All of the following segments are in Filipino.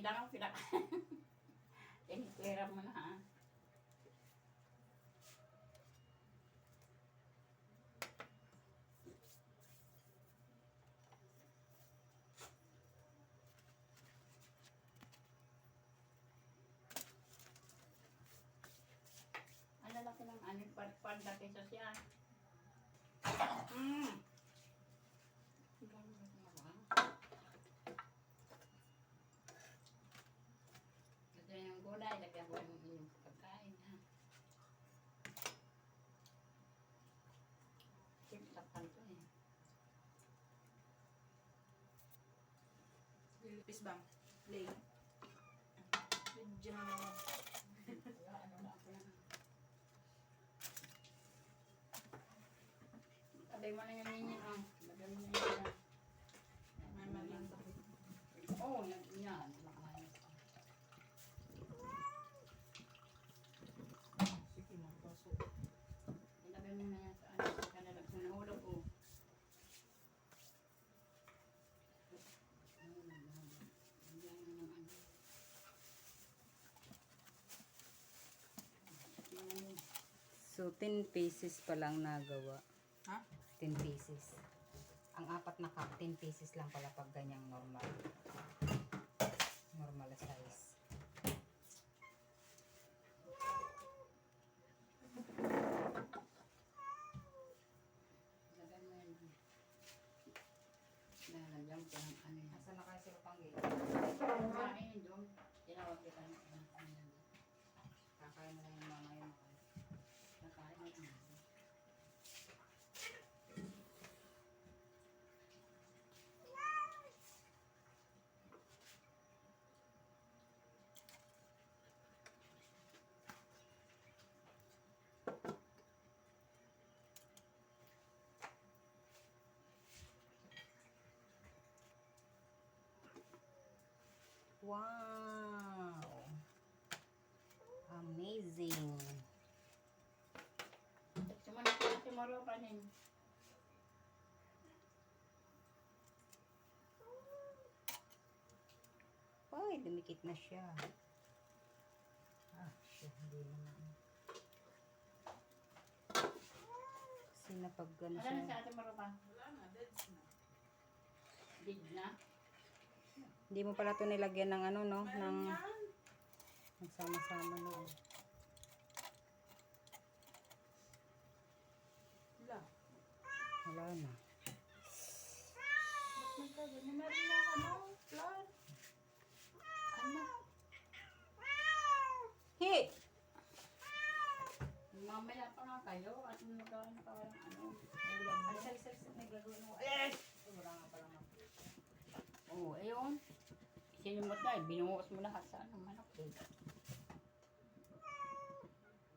Idarang sila. Clear mo na ha. Ang lalaki ng ano, panda kaysa siya. Ito yung gulay, lagyan ko yung inyong pagkain ha. Simplakan to eh. Lilipis bang? Lay. Medyo Ano na ako na. Sabay mo na yung ninyo. Lagyan mo na yun. may maliang tabi. Oo, yan. Sige na, baso. Ilagay mo na yan sa ano. Kanalag sa nahulog ko. So, 10 pieces pa lang nagawa. Ha? 10 pieces. Ang apat na cup, 10 pieces lang pala pag ganyang normal. Normal size. Ilagay mo yan. Lalagyan ko ng ano yan. Nasaan na kayo sila pang gate? Kain doon. Tinawag kita ng ano. Kakain na lang yung mga yun. Nakain na yun. Wow! Amazing! Sumunod ko si Moro kanin. Ay, dumikit na siya. Ah, siya, hindi naman. Kasi napag ano Alam na siya. sa ating Moro pa? Wala na, deads na. Big na. Hindi mo pala ito nilagyan ng ano, no? Ng Meron yan. nagsama-sama no. Wala. Wala na. Ba't magkagano? Meron na ako, no? Plan. Ano? Hey! Mamaya pa nga kayo at magkakain pa walang ano. Ulam. Alisal-sal may gagawin mo. Eh! Wala nga pala nga. Oo, ayun. Sinimot na eh. Binuhos mo lahat sa ano, manok eh.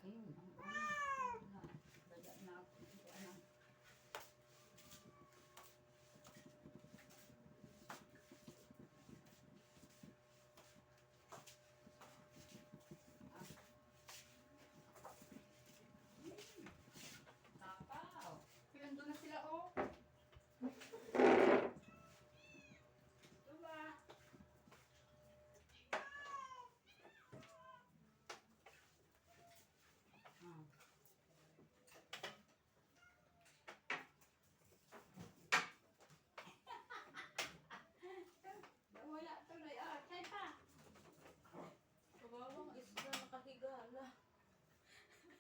Ayun, ang ano. Bada na ako. Ano. Tapaw. Kaya doon na sila oh. Diba? Wala tuloy. Ah, kaya pa. Kabawang isda nakahiga. Ala.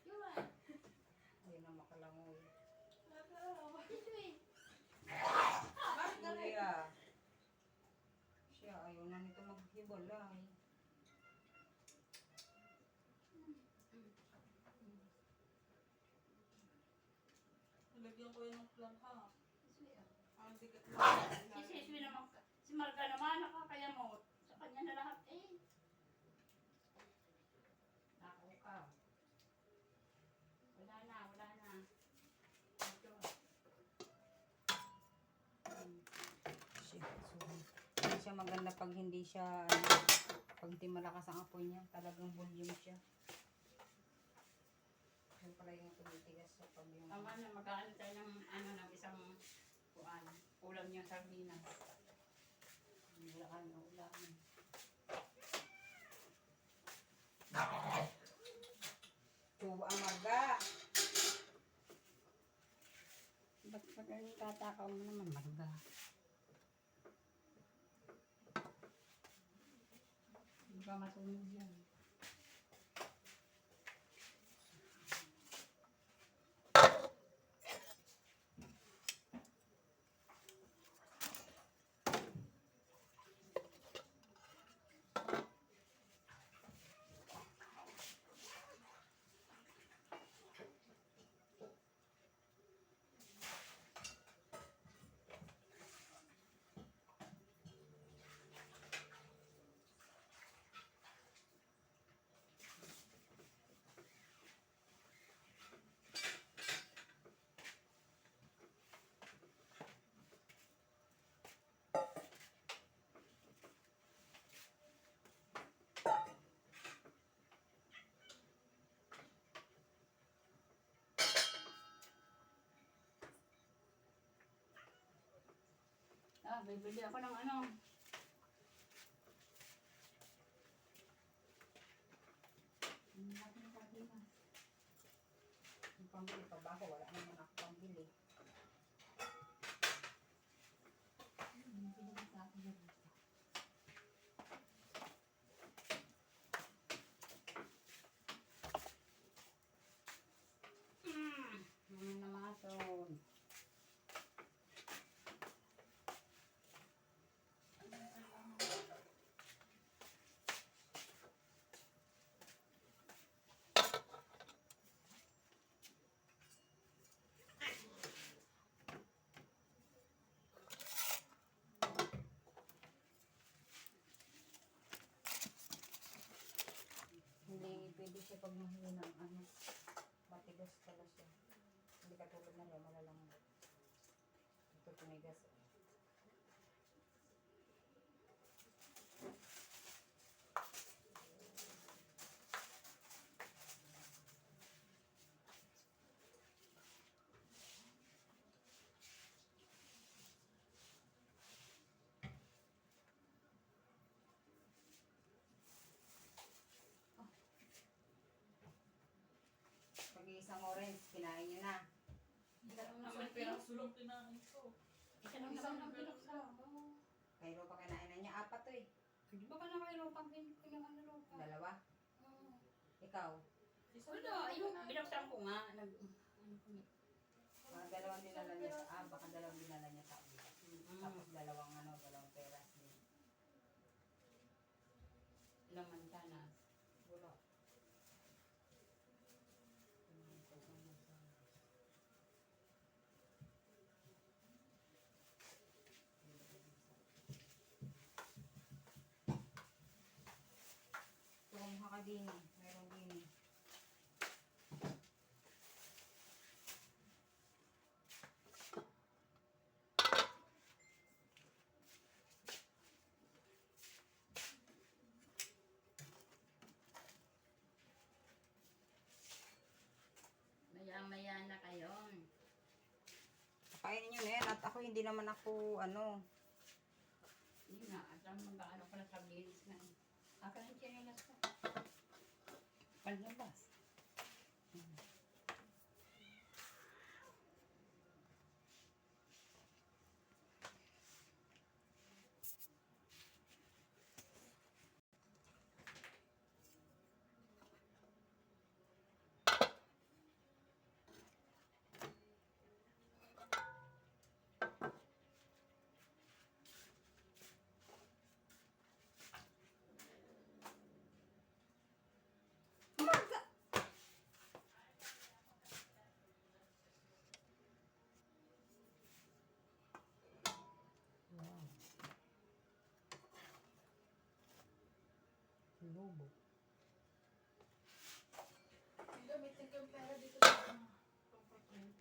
Yun. Hindi na makalangoy. Ito eh. Bakit na rin? Siya. Siya, ayaw na nito maghibalay. Nalagyan ko yun ng plan, ha? Ang dikit Si lang. Siswi naman, si Marga naman, nakakayamot. Sa kanya na lahat eh. Nako ka. Wala na, wala na. Ito. Siya. So, hindi siya maganda pag hindi siya, ano, pag hindi malakas ang apoy niya. Talagang volume siya. Yung pala yung tumitigas sa pag yung... Tama na, mag-ano tayo ng, ano, ng isang kuan. Ulam niya sardinas. Wala ano, ulam. Pero katakaw mo naman, marga. Hindi pa masunog yan. Bibili ako ng ano. Yung pambili pa ba ako? Wala naman ako pambili. Ano namason? Hindi pwede siya pag nahingi ng ano. Matigas pala siya. Hindi katulad na lang, malalambot. Ito tumigas. Pag isang orange, kinain niyo na. Isa lang Isang naman pirang pinok. sulok kinain ko. Isa lang naman ang pinoksa. Kayo pa kinain na niya. Apat to eh. Di ba ka na kayo pang pinakanalupa? Dalawa. Ikaw. Wala, ayun, binuksan ko nga. Ano ko nga. Mga dalawang dinala niya sa, baka dalawang dinala niya sa kabila. Tapos dalawang ano, dalawang peras din. Ilang mansanas. Wala. Kumuha ka din eh. Meron din eh. Maya-maya na kayo. Kainin nyo na yan. At ako hindi naman ako ano. Hindi nga, at ang mag-ano ko na sa linis na. Aka ng chinelas ko. Panlabas. Wow. Lobo. Gamitin ko yung pera dito sa compartment.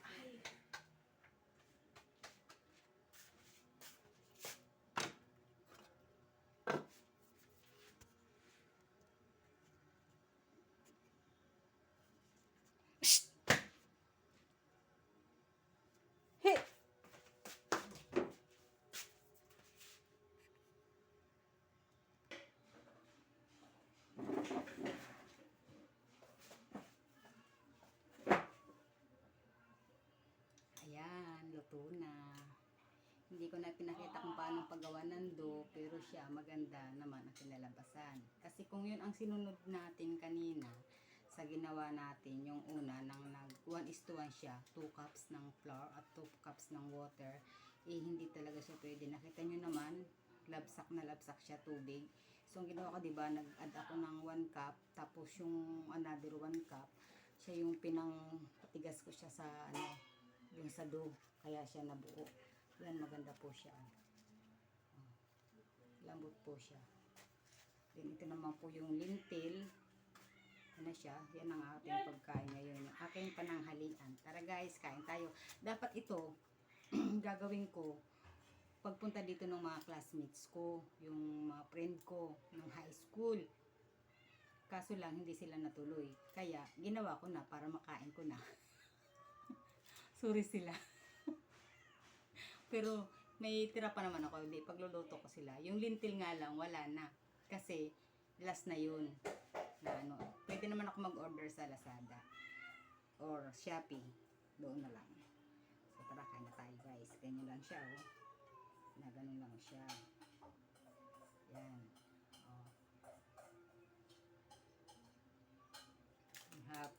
Ay. Hey! Hindi ko na pinakita kung paano paggawa ng dough, pero siya maganda naman ang kinalabasan. Kasi kung yun ang sinunod natin kanina, sa ginawa natin, yung una, nang nag 1:1 siya, 2 cups ng flour at 2 cups ng water, eh hindi talaga siya pwede. Nakita nyo naman, labsak na labsak siya, tubig. So, ang ginawa ko, diba, nag-add ako ng 1 cup, tapos yung another 1 cup, siya yung pinang-patigas ko siya sa, yung sa dough, kaya siya nabuo. Yan, maganda po siya. Lambot po siya. Then, ito naman po yung lintil. Ano siya? Yan ang ating pagkain ngayon. Yung aking pananghalian. Tara guys, kain tayo. Dapat ito, gagawin ko, pagpunta dito ng mga classmates ko, yung mga friend ko, ng high school. Kaso lang, hindi sila natuloy. Kaya, ginawa ko na para makain ko na. Sorry sila. Pero, may tira pa naman ako. Hindi, pagluluto ko sila. Yung lintil nga lang, wala na. Kasi, last na yun. Na ano, pwede naman ako mag-order sa Lazada. Or Shopee. Doon na lang. So, tara, kain na tayo guys. Ganyan lang siya, oh. Na ganun lang siya. Yan. Oh. Hap.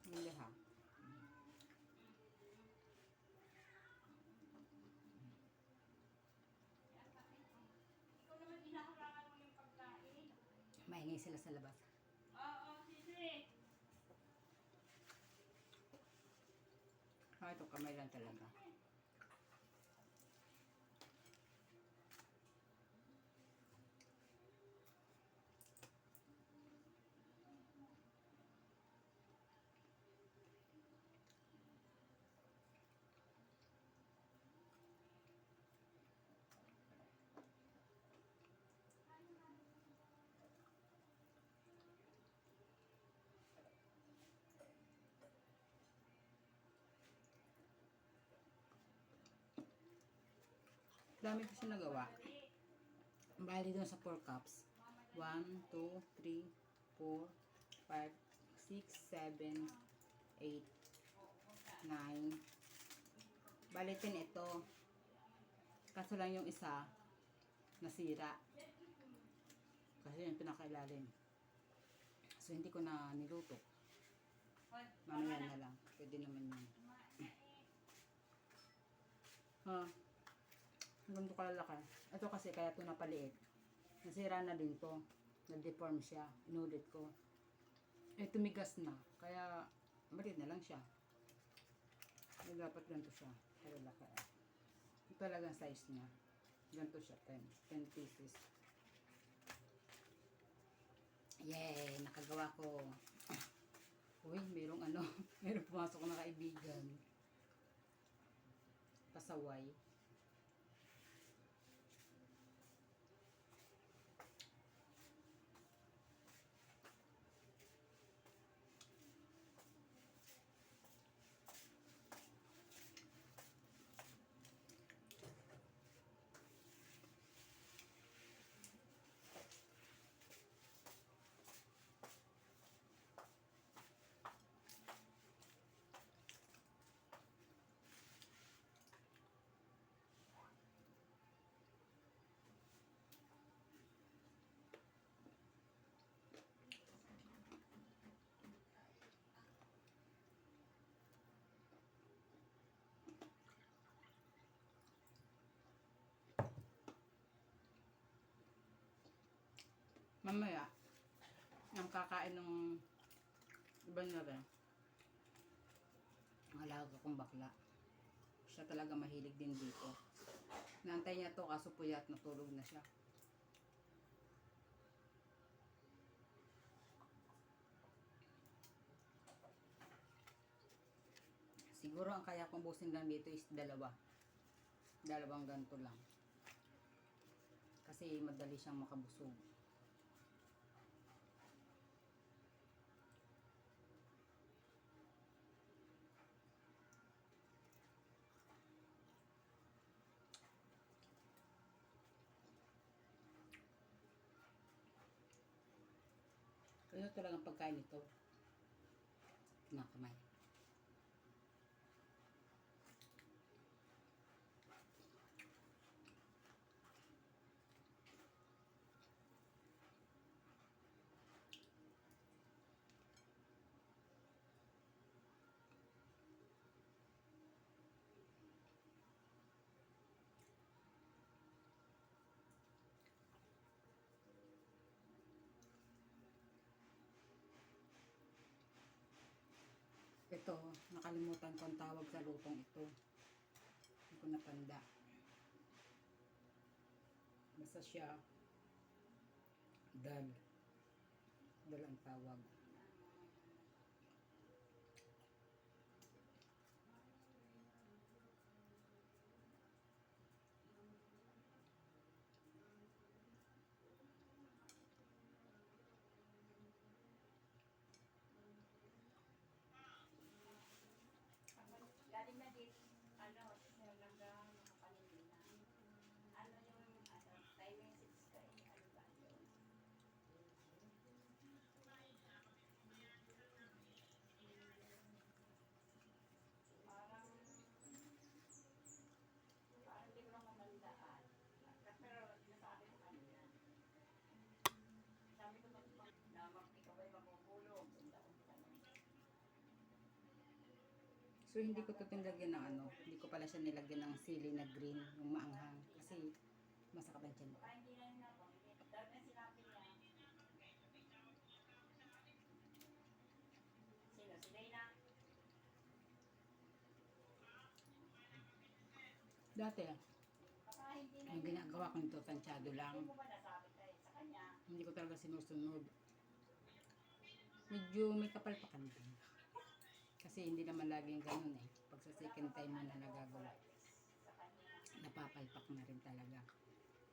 Hindi ha. Ikaw naman inaharangan mo yung pagkain. Maingay sila sa labas. Oo, sisi. Ito kamay lang talaga. Dami ko siya nagawa. Bali doon sa 4 cups. 1, 2, 3, 4, 5, 6, 7, 8, 9. Bali 10 ito. Kaso lang yung isa nasira. Kasi yung pinakailalim. So hindi ko na niluto. Mamaya na lang. Pwede naman yun. Ha? Ganito kalalaki. Ito kasi kaya ito napaliit. Nasira na din to. Nag-deform siya. Inulit ko. Eh tumigas na. Kaya maliit na lang siya. Eh, dapat ganito siya. Pero laki. Ito talagang size niya. Ganito siya. 10 pieces. Yay! Nakagawa ko. Uy, merong ano. Merong pumasok na kaibigan. Pasaway. Mamaya, ang kakain ng iba na rin. Ang alaga kong bakla. Siya talaga mahilig din dito. Naantay niya to kaso puyat, natulog na siya. Siguro ang kaya kong busin lang dito is dalawa. Dalawang ganito lang. Kasi madali siyang makabusog. Ano talagang pagkain ito? Nakamay. Ito, nakalimutan ko ang tawag sa lutong ito. Hindi ko natanda. Basta siya, dal. Dal ang tawag. Galing na dito, nakapaninin na. Timing 6 kayo, ba yun? Parang, parang hindi ko lang mamandaan. Pero, nasabi ko kanina. Sabi ko na ikaw ba'y magpupulong? Punta ko pa naman. So, hindi ko ito nilagyan ng ano. Hindi ko pala siya nilagyan ng sili na green, yung maanghang. Kasi, masakit ang tiyan ko. Baka hindi na yun nabanggit. Dahil na sinabi niya. Sino? Si Dana? Dati, Baka hindi na ang yun. ginagawa ko nito, tansyado lang. Hindi ko ba nasabi tayo sa kanya? Hindi ko talaga sinusunod. Medyo may kapalpakan din. Kasi hindi naman laging ganun eh. Pag sa second time mo na nagagawa, Sa kanya. napapalpak na rin talaga.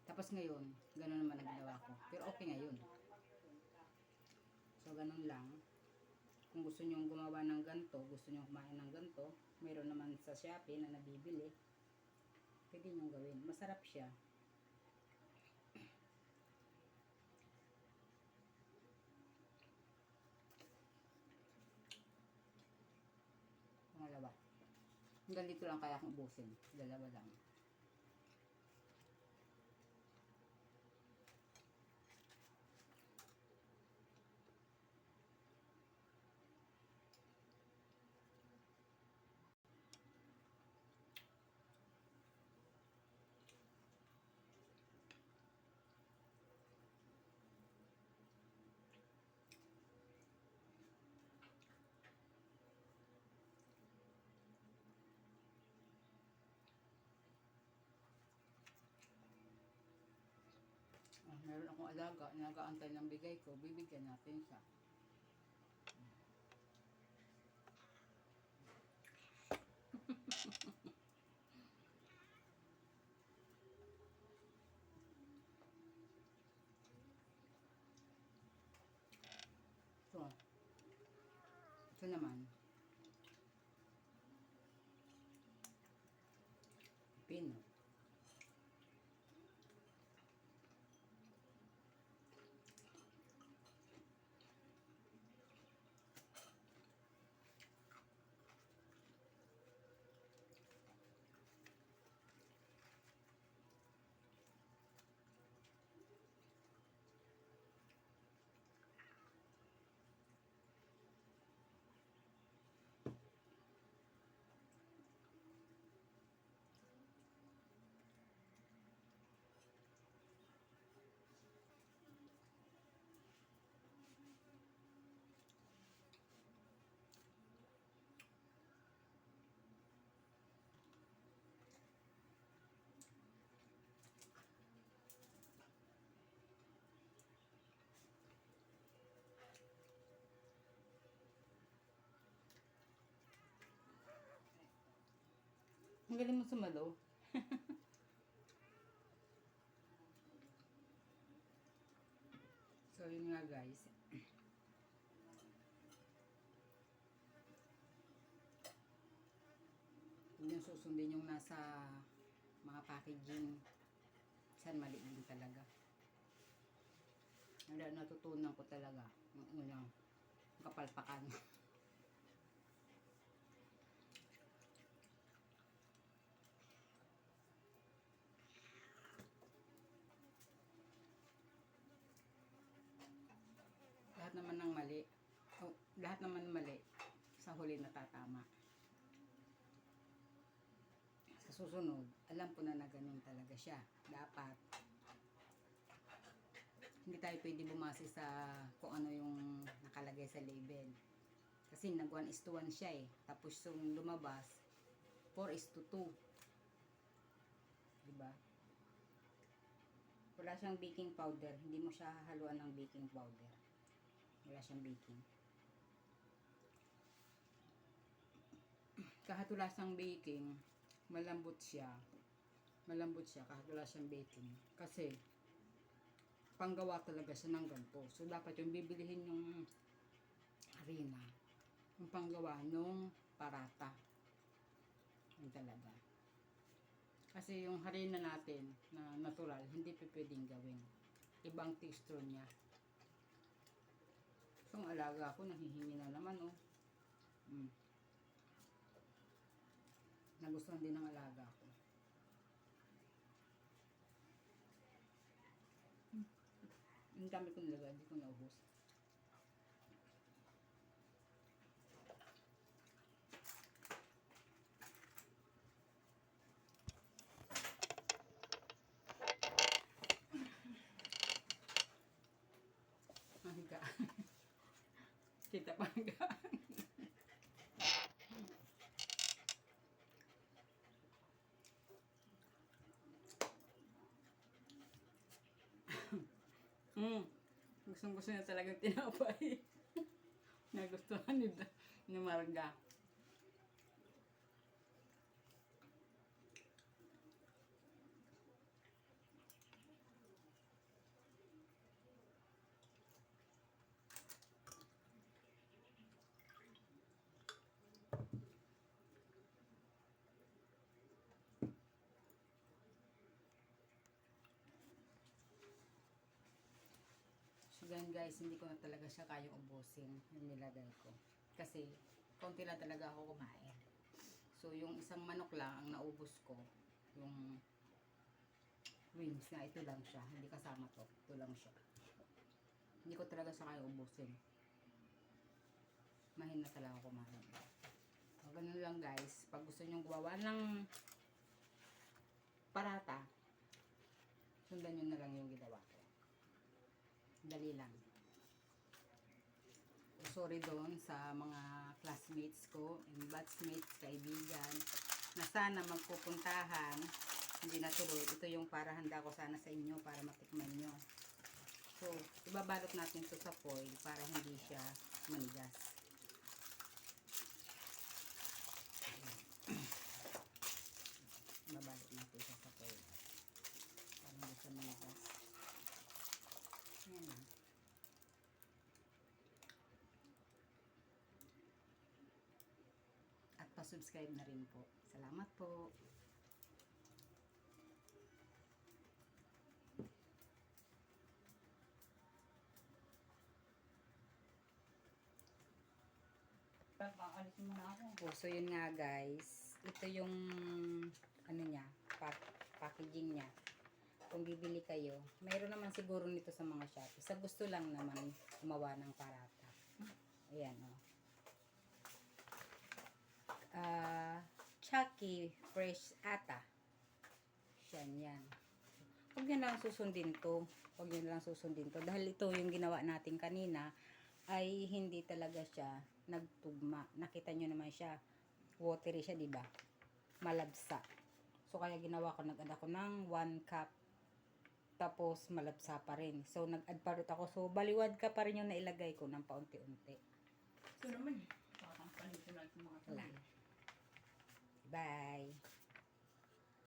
Tapos ngayon, ganun naman ang ginawa ko. Pero okay ngayon. So, ganun lang. Kung gusto nyo gumawa ng ganto, gusto nyo kumain ng ganto, mayroon naman sa Shopee na nabibili. Pwede nyo gawin. Masarap siya. Pangalawa. Hanggang dito lang kaya akong ubusin. Dalawa lang. Meron akong alaga, nag-aantay ng bigay ko, bibigyan natin siya. So, ito naman, pino. Ang galing mo sumalo. So, yun nga guys. Huwag yung susundin yung nasa mga packaging. San mali din talaga. Natutunan ko talaga. Yung unang kapalpakan. Lahat naman ng mali. Lahat naman mali. Sa huli natatama. Sa susunod, alam ko na ganun talaga siya. Dapat. Hindi tayo pwede bumase sa kung ano yung nakalagay sa label. Kasi nag 1:1 siya eh. Tapos yung lumabas, 4:2. Diba? Wala siyang baking powder. Hindi mo siya hahaluan ng baking powder. Wala siyang baking. Kahit wala siyang baking, malambot siya. Malambot siya kahit wala siyang baking. Kasi, panggawa talaga siya ng ganito. So, dapat yung bibilihin yung harina. Yung panggawa nung parata. Yun talaga. Kasi yung harina natin na natural, hindi pa pwedeng gawin. Ibang texture niya. So, ang alaga ko, nahihingi na naman, oh. Nagustuhan din ng alaga ko. Ang dami ko nilagay, hindi ko naubos. Mahiga. Kita pa higa. Gusto niya talagang tinapay. Nagustuhan ni Marga. So yan guys, hindi ko na talaga siya kayang ubusin yung nilagay ko. Kasi, konti lang talaga ako kumain. So, yung isang manok lang ang naubos ko. Yung wings na ito lang siya. Hindi kasama to. Ito lang siya. Hindi ko talaga siya kayang ubusin. Mahina talaga ako kumain. So, ganun lang guys. Pag gusto nyo gawa ng parata, sundan nyo na lang yung ginawa ko. Dali lang. Sorry doon sa mga classmates ko and batchmates, kaibigan na sana magpupuntahan, hindi natuloy. Ito yung para handa ko sana sa inyo para matikman nyo. So, ibabalot natin ito sa foil para hindi siya manigas. Ibabalot natin ito sa foil para hindi siya manigas. Ayan lang. At pa-subscribe na rin po. Salamat po. Paalisin mo na ako. So yun nga guys. Ito yung ano niya, packaging niya. Kung bibili kayo, mayroon naman siguro nito sa mga Shopee. Sa gusto lang naman gumawa ng parata. Ayan, oh. Chucky Fresh Ata. Yan. Huwag nyo lang susundin to. Dahil ito yung ginawa natin kanina, ay hindi talaga siya nagtugma. Nakita nyo naman siya. Watery siya, diba? Malabsa. So, kaya ginawa ko, nag-add ako ng 1 cup. Tapos, malabsa pa rin. So, nag-add pa rin ako. So, baliwad ka pa rin yung nailagay ko ng paunti-unti. Ito naman. Pakakampalin ko lang yung mga Wala. Bye!